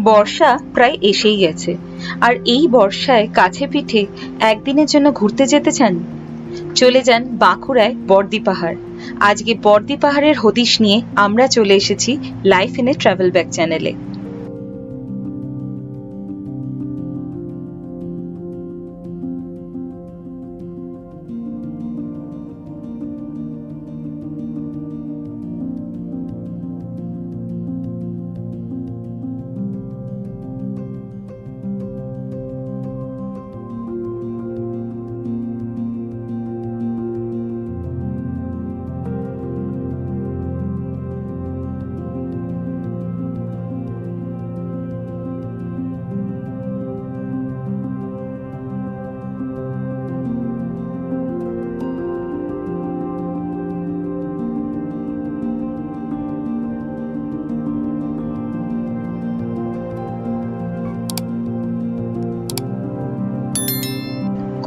বর্ষা প্রায় এসেই গেছে, আর এই বর্ষায় কাছে পিঠে একদিনের জন্য ঘুরতে যেতে চান? চলে যান বাঁকুড়ায় বর্দি পাহাড়। আজকে বর্দি পাহাড়ের হদিশ নিয়ে আমরা চলে এসেছি life in a travel bag চ্যানেলে।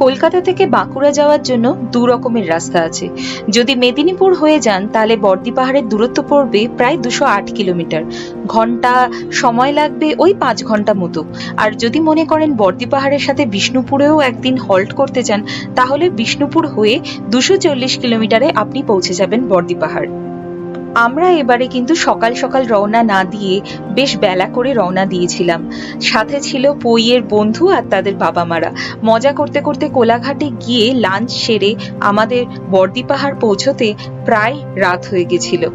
কলকাতা থেকে বাঁকুড়া যাওয়ার জন্য দু রকমের রাস্তা আছে। যদি মেদিনীপুর হয়ে যান তাহলে বর্দি পাহাড়ের দূরত্ব পড়বে প্রায় 208 কিলোমিটার, ঘন্টা সময় লাগবে ওই 5 ঘন্টা মতো। আর যদি মনে করেন বর্দি পাহাড়ের সাথে বিষ্ণুপুরেও একদিন হল্ট করতে চান, তাহলে বিষ্ণুপুর হয়ে 240 কিলোমিটারে আপনি পৌঁছে যাবেন বর্দি পাহাড়। আমরা এবারে কিন্তু সকাল সকাল রওনা না দিয়ে বেশ বেলা করে রওনা দিয়েছিলাম। সাথে ছিল পইয়ের বন্ধু আর তাদের বাবা মারা। মজা করতে করতে কোলাঘাটে গিয়ে লাঞ্চ সেরে আমাদের বর্দি পাহাড় পৌঁছতে প্রায় রাত হয়ে গেছিল।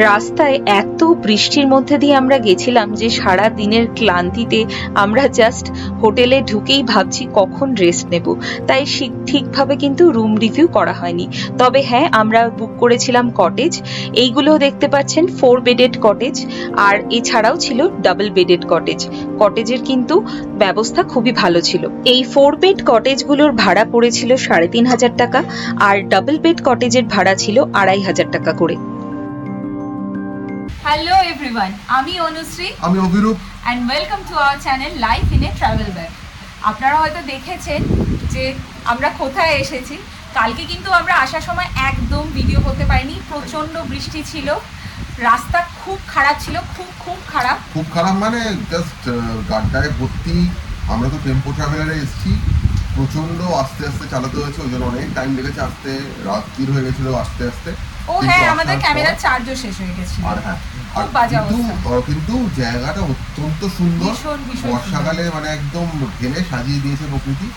রাস্তায় এত বৃষ্টির মধ্যে দিয়ে আমরা গেছিলাম যে সারা দিনের ক্লান্তিতে আমরা জাস্ট হোটেলে ঢুকেই ভাবছি কখন রেস্ট নেব, তাই ঠিকভাবে কিন্তু রুম রিভিউ করা হয়নি। তবে হ্যাঁ, আমরা বুক করেছিলাম কটেজ। এইগুলো দেখতে পাচ্ছেন 4 বেডেড কটেজ, আর এছাড়াও ছিল ডাবল বেডেড কটেজ। কটেজের কিন্তু ব্যবস্থা খুবই ভালো ছিল। এই 4 বেড কটেজগুলোর ভাড়া পড়েছিল 3,500 টাকা, আর ডাবল বেড কটেজের ভাড়া ছিল 2,500 টাকা করে। হ্যালো এভরিওয়ান, আমি অনুশ্রী, আমি Abhirup, and welcome to our channel life in a travel bag. আপনারা হয়তো দেখেছেন যে আমরা কোথায় এসেছি। কালকে কিন্তু আমরা আসার সময় একদম ভিডিও করতে পারিনি, প্রচণ্ড বৃষ্টি ছিল, রাস্তা খুব খারাপ ছিল, খুব খারাপ মানে জাস্ট গাড্ডায় ভর্তি। আমরা তো টেম্পো ট্রাভেলারে এসেছি, প্রচণ্ড আস্তে আস্তে চালাতে হয়েছে, ওই জন্য অনেক টাইম লেগেছে আসতে, রাত্রির হয়ে গেছিলো আস্তে আস্তে। ও হ্যাঁ, আমাদের ক্যামেরার চার্জও শেষ হয়ে গেছিল। আর হ্যাঁ, খুব বাজে অবস্থা। কিন্তু জায়গাটা অত্যন্ত সুন্দর। বর্ষাকালে মানে একদম ঢেলে সাজিয়ে দিয়েছে প্রকৃতি,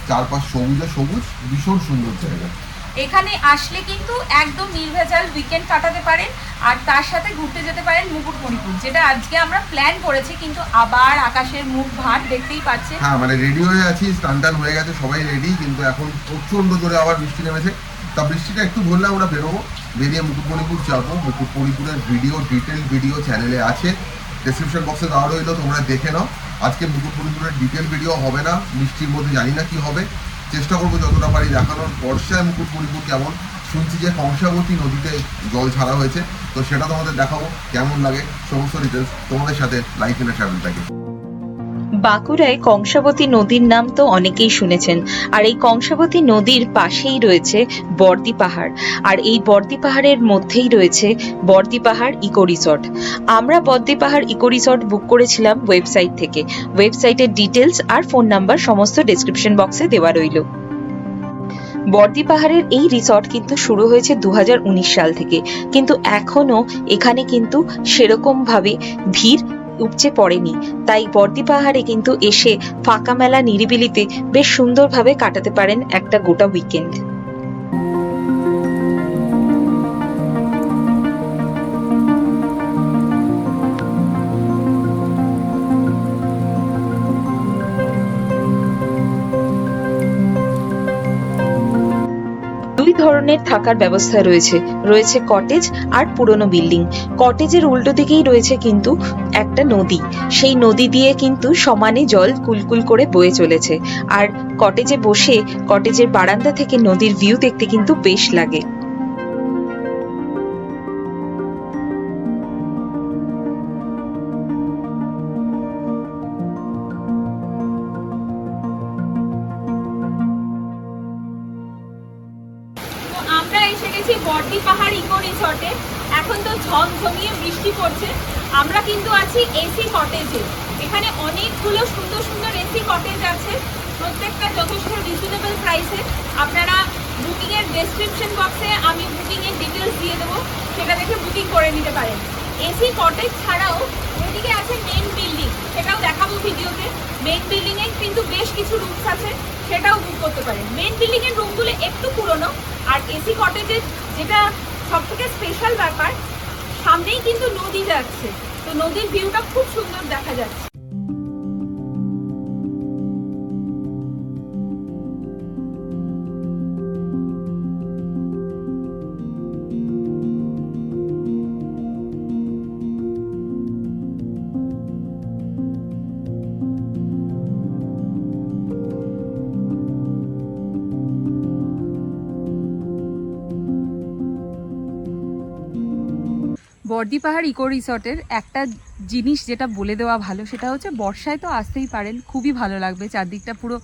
চারপাশ সবুজে সবুজ, ভীষণ সুন্দর জায়গা। এখানে আসলে কিন্তু একদম নির্ভেজাল উইকেন্ড কাটাতে পারেন, আর তার সাথে ঘুরতে যেতে পারেন মুকুটমণিপুর, যেটা আজকে আমরা প্ল্যান করেছি। কিন্তু আবার আকাশের মুখ ভাট দেখতেই পাচ্ছেন। হ্যাঁ, মানে রেডি হয়ে আছি, স্টান হয়ে গেছে, সবাই রেডি, কিন্তু এখন প্রচণ্ড জোরে আবার বৃষ্টি নেমেছে। তা বৃষ্টিটা একটু ধরলে আমরা বেরোবো, বেরিয়ে মুকুটমণিপুর যাবো। মুকুটমণিপুরের ডিটেল ভিডিও চ্যানেলে আছে, ডেসক্রিপশন বক্সে দেওয়া রইলো, তোমরা দেখে নাও। আজকে মুকুটমণিপুরের ডিটেল ভিডিও হবে না, বৃষ্টির মধ্যে জানি না কি হবে, চেষ্টা করবো যতটা পারি দেখানোর। বর্ষায় মুকুটমণিপুর কেমন, শুনছি যে কংসাবতী নদীতে জল ছাড়া হয়েছে, তো সেটা তোমাদের দেখাবো, কেমন লাগে সমস্ত ডিটেলস তোমাদের সাথে লাইফ ইন এ ট্রাভেল ব্যাগে। বাঁকুড়ায় কংসাবতী নদীর নাম তো অনেকেই শুনেছেন, আর এই কংসাবতী নদীর পাশেই রয়েছে বর্দি পাহাড়, আর এই বর্দি পাহাড়ের মধ্যেই রয়েছে বর্দি পাহাড় ইকো রিসর্ট। আমরা বর্দি পাহাড় ইকো রিসর্ট বুক করেছিলাম ওয়েবসাইট থেকে। ওয়েবসাইটের ডিটেলস আর ফোন নাম্বার সমস্ত ডেসক্রিপশন বক্সে দেওয়া রইল। বর্দি পাহাড়ের এই রিসর্ট কিন্তু শুরু হয়েছে 2019 সাল থেকে, কিন্তু এখনো এখানে কিন্তু সেরকম ভাবে ভিড় উপচে পড়েনি। তাই বর্দি পাহাড়ে কিন্তু এসে ফাঁকা মেলা নিরিবিলিতে বেশ সুন্দরভাবে কাটাতে পারেন একটা গোটা উইকেন্ড। দুই ধরনের থাকার ব্যবস্থা রয়েছে, রয়েছে কটেজ আর পুরনো বিল্ডিং। কটেজের উল্টো দিকেই রয়েছে কিন্তু একটা নদী, সেই নদী দিয়ে কিন্তু সমানে জল কুলকুল করে বয়ে চলেছে, আর কটেজে বসে কটেজের বারান্দা থেকে নদীর ভিউ দেখতে কিন্তু বেশ লাগে। আমরা এসে গেছি বর্দি পাহাড় ইকো রিসর্টে। এখন তো ঝমঝমিয়ে বৃষ্টি পড়ছে। আমরা কিন্তু আছি এসি কটেজে। এখানে অনেকগুলো সুন্দর সুন্দর এসি কটেজ আছে, প্রত্যেকটা যথেষ্ট রিজনেবল প্রাইসে। আপনারা বুকিংয়ের ডেসক্রিপশন বক্সে আমি বুকিংয়ের ডিটেলস দিয়ে দেবো, সেটা দেখে বুকিং করে নিতে পারেন। এসি কটেজ ছাড়াও ওইদিকে আছে মেন বিল্ডিং, সেটাও দেখাবো ভিডিওতে। মেন বিল্ডিংয়ে কিন্তু বেশ কিছু রুমস আছে, সেটাও বুক করতে পারেন। মেন বিল্ডিংয়ের রুমগুলো একটু পুরনো, আর এসি কটেজের যেটা সব থেকে স্পেশাল ব্যাপার, সামনেই কিন্তু নদী যাচ্ছে, তো নদীর ভিউটা খুব সুন্দর দেখা যাচ্ছে। বর্দি পাহাড় ইকো রিসর্টের একটা জিনিস যেটা বলে দেওয়া ভালো, সেটা হচ্ছে বর্ষায় তো আসতেই পারেন, খুবই ভালো লাগবে, চারদিকটা পুরো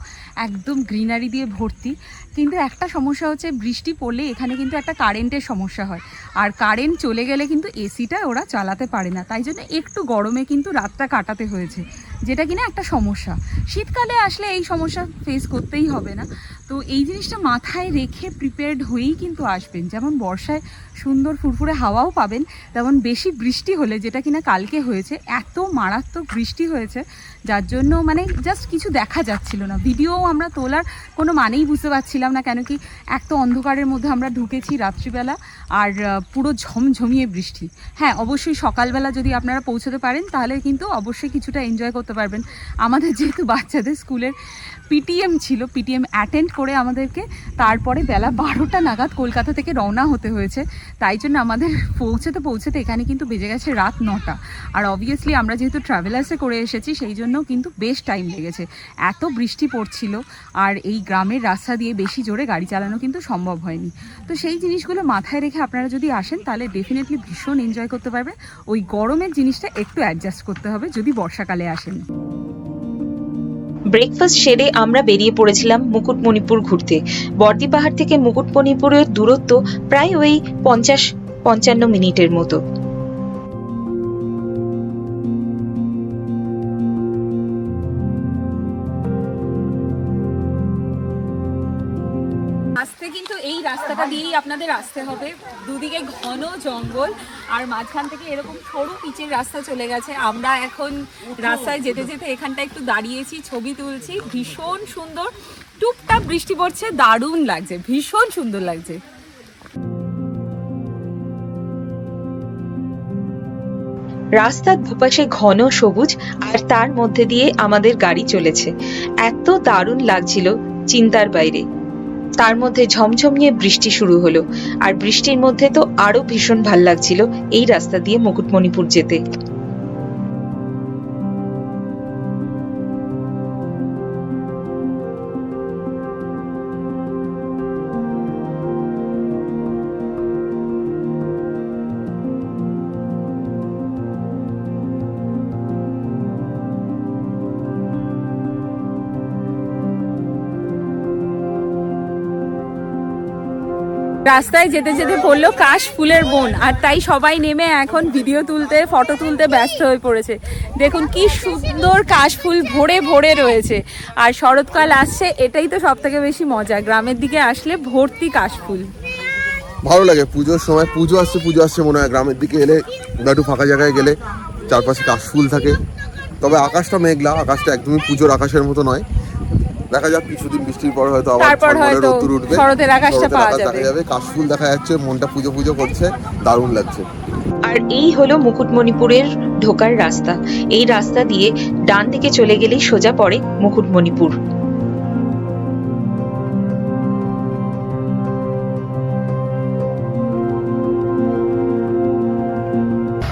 একদম গ্রিনারি দিয়ে ভর্তি। কিন্তু একটা সমস্যা হচ্ছে বৃষ্টি পড়লে এখানে কিন্তু একটা কারেন্টের সমস্যা হয়, আর কারেন্ট চলে গেলে কিন্তু এসিটা ওরা চালাতে পারে না, তাই জন্য একটু গরমে কিন্তু রাতটা কাটাতে হয়েছে, যেটা কিনা একটা সমস্যা। শীতকালে আসলে এই সমস্যা ফেস করতেই হবে না। তো এই জিনিসটা মাথায় রেখে প্রিপেয়ার্ড হয়েই কিন্তু আসবেন। যেমন বর্ষায় সুন্দর ফুরফুরে হাওয়াও পাবেন, তেমন বেশি বৃষ্টি হলে, যেটা কিনা কালকে হয়েছে, এত মারাত্মক বৃষ্টি হয়েছে যার জন্য মানে জাস্ট কিছু দেখা যাচ্ছিল না। ভিডিও আমরা তোলার কোনো মানেই বুঝতে পারছিলাম না, কেন কি এক তো অন্ধকারের মধ্যে আমরা ঢুকেছি রাত্রিবেলা, আর পুরো ঝমঝমিয়ে বৃষ্টি। হ্যাঁ, অবশ্যই সকালবেলা যদি আপনারা পৌঁছতে পারেন তাহলে কিন্তু অবশ্যই কিছুটা এনজয় করতে পারবেন। আমাদের যেহেতু বাচ্চাদের স্কুলের পিটিএম ছিল, পিটিএম অ্যাটেন্ড করে আমাদেরকে তারপরে বেলা 12টা নাগাদ কলকাতা থেকে রওনা হতে হয়েছে, তাই জন্য আমাদের পৌঁছতে এখানে কিন্তু বেজে গেছে রাত 9টা। আর অবভিয়াসলি আমরা যেহেতু ট্রাভেলার্সে করে এসেছি, সেই জন্য কিন্তু বেশ টাইম লেগেছে, এত বৃষ্টি পড়ছিল, আর এই গ্রামের রাস্তা দিয়ে বেশি জোরে গাড়ি চালানো কিন্তু সম্ভব হয়নি। তো সেই জিনিসগুলো মাথায় রেখে আপনারা যদি আসেন তাহলে ডেফিনেটলি ভীষণ এনজয় করতে পারবে। ওই গরমের জিনিসটা একটু অ্যাডজাস্ট করতে হবে যদি বর্ষাকালে আসেন। ব্রেকফাস্ট সেরে আমরা বেরিয়ে পড়েছিলাম মুকুটমণিপুর ঘুরতে। বর্দি পাহাড় থেকে মুকুটমণিপুরের দূরত্ব প্রায় ওই 50-55 মিনিটের মতো। আসতে কিন্তু এই রাস্তাটা দিয়েই আপনাদের আসতে হবে। দুদিকে ঘন জঙ্গল, আর মাঝখান থেকে এরকম সরু পিচের রাস্তা চলে গেছে। আমরা এখন রাস্তায় যেতে যেতে এখানটা একটু দাঁড়িয়েছি, ছবি তুলছি। ভীষণ সুন্দর, টুকটাক বৃষ্টি পড়ছে, দারুণ লাগছে, ভীষণ সুন্দর লাগছে। রাস্তার দুপাশে ঘন সবুজ, আর তার মধ্যে দিয়ে আমাদের গাড়ি চলেছে। এত দারুণ লাগছিল, চিন্তার বাইরে। তার মধ্যে ঝমঝমিয়ে বৃষ্টি শুরু হলো, আর বৃষ্টির মধ্যে তো আরো ভীষণ ভাল লাগছিল এই রাস্তা দিয়ে মুকুটমণিপুর যেতে। রাস্তায় যেতে যেতে পড়লো কাশ ফুলের বন, আর তাই সবাই নেমে এখন ভিডিও তুলতে, ফটো তুলতে ব্যস্ত হয়ে পড়েছে। দেখুন কি সুন্দর কাশ ফুল ভরে ভরে রয়েছে, আর শরৎকাল আসছে, এটাই তো সব থেকে বেশি মজা। গ্রামের দিকে আসলে ভর্তি কাশ ফুল। ভালো লাগে পুজোর সময়, পুজো আসছে মনে হয়। গ্রামের দিকে এলে বা একটু ফাঁকা জায়গায় গেলে চারপাশে কাশফুল থাকে। তবে আকাশটা মেঘলা, আকাশটা একদমই পুজোর আকাশের মতো নয়। দেখা যাক কিছুদিন বৃষ্টির পর হয়তো আবার রোদ্দুর উঠবে, শরতের আকাশটা পাওয়া যাবে, কাশফুল দেখা যাচ্ছে, মনটা পুজো পুজো করছে, দারুণ লাগছে। আর এই হলো মুকুটমণিপুরের ঢোকার রাস্তা। এই রাস্তা দিয়ে ডান দিকে চলে গেলেই সোজা পড়ে মুকুটমণিপুর।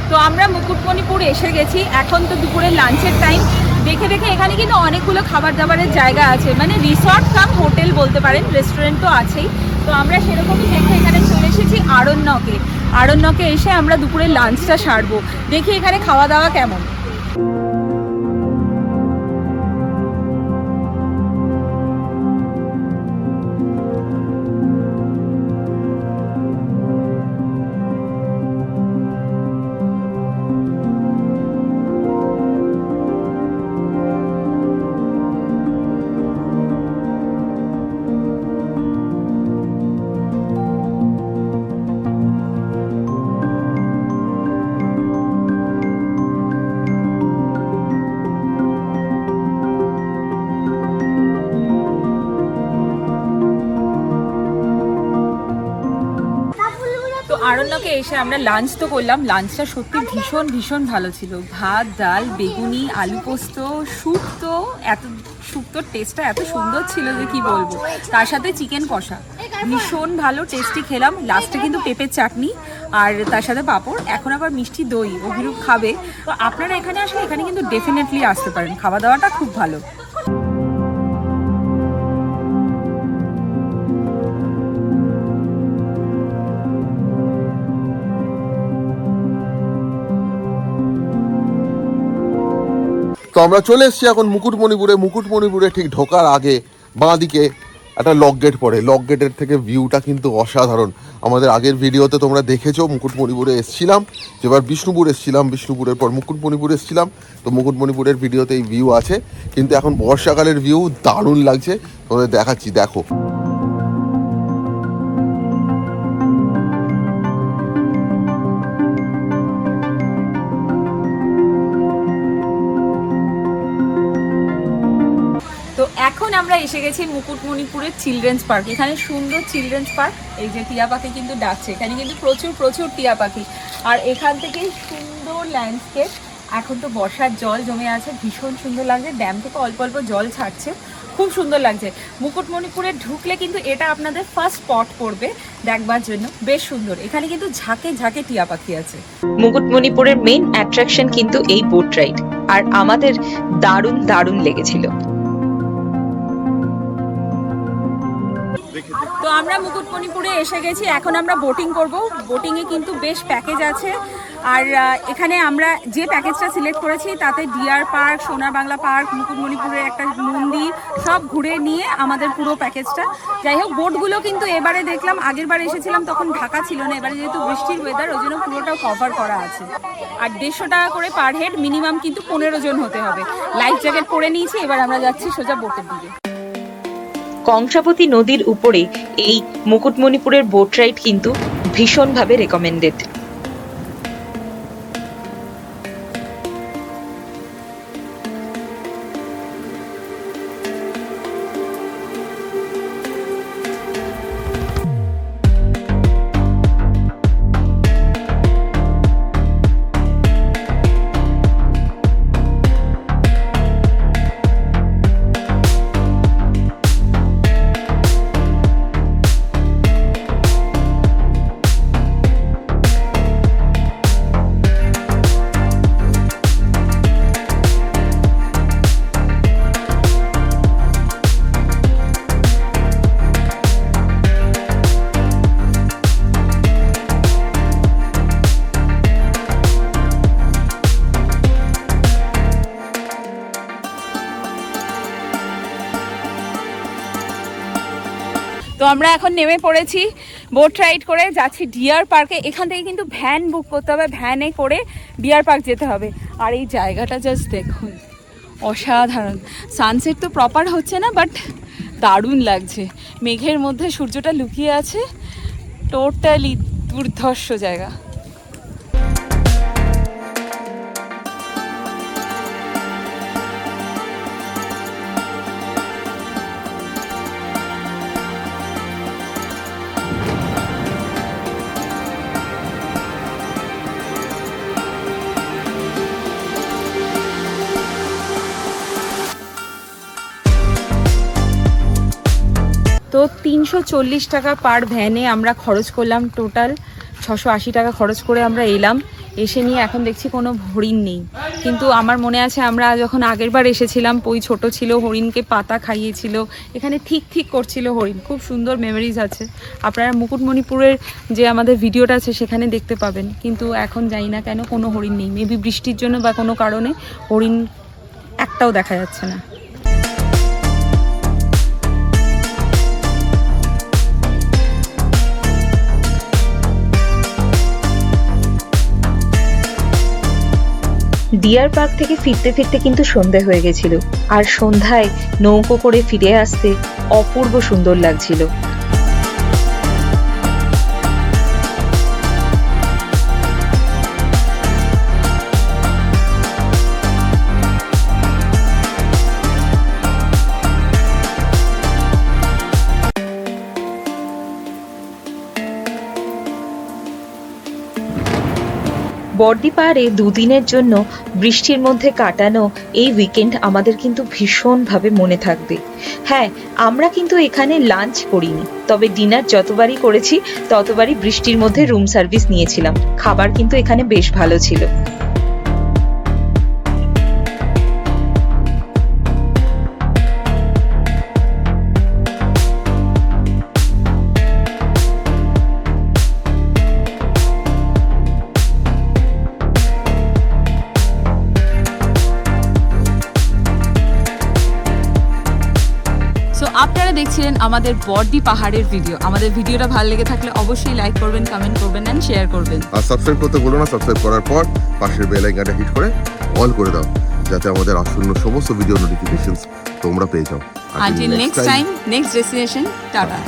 তো আমরা মুকুটমণিপুর এসে গেছি, এখন তো দুপুরের লাঞ্চের টাইম। দেখে দেখে এখানে কিন্তু অনেকগুলো খাবার দাবারের জায়গা আছে, মানে রিসর্ট কাম হোটেল বলতে পারেন, রেস্টুরেন্ট তো আছেই। তো আমরা সেরকমই দেখে এখানে চলে এসেছি আরণ্যকে এসে আমরা দুপুরের লাঞ্চটা সারবো। দেখি এখানে খাওয়া দাওয়া কেমন। আরণ্যকে এসে আমরা লাঞ্চ তো করলাম, লাঞ্চটা সত্যি ভীষণ ভীষণ ভালো ছিল। ভাত, ডাল, বেগুনি, আলু পোস্ত, শুক্তো, শুক্তোর টেস্টটা এত সুন্দর ছিল যে কি বলবো। তার সাথে চিকেন কষা ভীষণ ভালো টেস্টি খেলাম। লাস্টে কিন্তু পেঁপের চাটনি আর তার সাথে পাঁপড়। এখন আবার মিষ্টি দই অভিরূপ খাবে। তো আপনারা এখানে আসলে এখানে কিন্তু ডেফিনেটলি আসতে পারেন, খাওয়া দাওয়াটা খুব ভালো। তো আমরা চলে এসেছি এখন মুকুটমণিপুরে ঠিক ঢোকার আগে বাঁ দিকে একটা লক গেট পড়ে। লক গেটের থেকে ভিউটা কিন্তু অসাধারণ। আমাদের আগের ভিডিওতে তোমরা দেখেছো মুকুটমণিপুরে এসেছিলাম, যেবার বিষ্ণুপুর এসেছিলাম, বিষ্ণুপুরের পর মুকুটমণিপুর এসেছিলাম। তো মুকুটমণিপুরের ভিডিওতে এই ভিউ আছে, কিন্তু এখন বর্ষাকালের ভিউ দারুণ লাগছে, তোমাদের দেখাচ্ছি, দেখো। এখন আমরা এসে গেছি মুকুটমণিপুরের চিলড্রেন্স পার্ক। এখানে সুন্দর চিলড্রেন্স পার্ক। এই যে টিয়া পাখি কিন্তু ডাকছে, এখানে কিন্তু প্রচুর প্রচুর টিয়া পাখি। আর এখান থেকে সুন্দর ল্যান্ডস্কেপ। এখন তো বর্ষার জল জমে আছে, ভীষণ সুন্দর লাগছে। ড্যাম থেকে অল্প অল্প জল ছাড়ছে, খুব সুন্দর লাগছে। মুকুটমণিপুরে ঢুকলে কিন্তু এটা আপনাদের ফার্স্ট স্পট পড়বে দেখবার জন্য, বেশ সুন্দর। এখানে কিন্তু ঝাঁকে ঝাঁকে টিয়া পাখি আছে। মুকুটমণিপুরের মেইন অ্যাট্রাকশন কিন্তু এই বোট রাইড, আর আমাদের দারুণ দারুণ লেগেছিল। তো আমরা মুকুটমণিপুরে এসে গেছি, এখন আমরা বোটিং করব। বোটিংয়ে কিন্তু বেশ প্যাকেজ আছে। আর এখানে আমরা যে প্যাকেজটা সিলেক্ট করেছি তাতে ডিয়ার পার্ক, সোনার বাংলা পার্ক, মুকুটমণিপুরের একটা মন্দির সব ঘুরে নিয়ে আমাদের পুরো প্যাকেজটা। যাই হোক, বোটগুলো কিন্তু এবারে দেখলাম, আগের বার এসেছিলাম তখন ঢাকা ছিল না, এবারে যেহেতু বৃষ্টির ওয়েদার ওই জন্য পুরোটাও কভার করা আছে। আর 150 টাকা করে পার হেড, মিনিমাম কিন্তু 15 জন হতে হবে। লাইফ জ্যাকেট পরে নিয়েছি, এবার আমরা যাচ্ছি সোজা বোটের দিকে। কংসাবতী নদীর উপরে এই মুকুটমণিপুরের বোট রাইড কিন্তু ভীষণভাবে রেকমেন্ডেড। তো আমরা এখন নেমে পড়েছি, বোট রাইড করে যাচ্ছি ডিয়ার পার্কে। এখান থেকে কিন্তু ভ্যান বুক করতে হবে, ভ্যানে করে ডিয়ার পার্ক যেতে হবে। আর এই জায়গাটা জাস্ট দেখুন, অসাধারণ। সানসেট তো প্রপার হচ্ছে না, বাট দারুণ লাগছে। মেঘের মধ্যে সূর্যটা লুকিয়ে আছে, টোটালি দুর্ধর্ষ জায়গা। তো 340 টাকা পার ভ্যানে আমরা খরচ করলাম, টোটাল 680 টাকা খরচ করে আমরা এলাম। এসে নিয়ে এখন দেখছি কোনো হরিণ নেই, কিন্তু আমার মনে আছে আমরা যখন আগের বার এসেছিলাম পই ছোট ছিল, হরিণকে পাতা খাইয়েছিল, এখানে ঠিক ঠিক করছিল হরিণ। খুব সুন্দর মেমোরিজ আছে, আপনারা মুকুটমণিপুরের যে আমাদের ভিডিওটা আছে সেখানে দেখতে পাবেন। কিন্তু এখন জানি না কেন কোনো হরিণ নেই, মেবি বৃষ্টির জন্য বা কোনো কারণে হরিণ একটাও দেখা যাচ্ছে না। ডিয়ার পার্ক থেকে ফিরতে ফিরতে কিন্তু সন্ধে হয়ে গেছিল, আর সন্ধ্যায় নৌকো করে ফিরে আসতে অপূর্ব সুন্দর লাগছিল। বর্দি পাহাড়ে দুদিনের জন্য বৃষ্টির মধ্যে কাটানো এই উইকেন্ড আমাদের কিন্তু ভীষণভাবে মনে থাকবে। হ্যাঁ, আমরা কিন্তু এখানে লাঞ্চ করিনি, তবে ডিনার যতবারই করেছি ততবারই বৃষ্টির মধ্যে রুম সার্ভিস নিয়েছিলাম। খাবার কিন্তু এখানে বেশ ভালো ছিল। সো আপনারা দেখছিলেন আমাদের বর্দি পাহাড়ের ভিডিও। আমাদের ভিডিওটা ভালো লেগে থাকলে অবশ্যই লাইক করবেন, কমেন্ট করবেন অ্যান্ড শেয়ার করবেন। আর সাবস্ক্রাইব করতে ভুলো না। সাবস্ক্রাইব করার পর পাশের বেল আইকনটা হিট করে অল করে দাও, যাতে আমাদের আসন্ন সমস্ত ভিডিও নোটিফিকেশনস তোমরা পেয়ে যাও। Until next time, next destination, tata.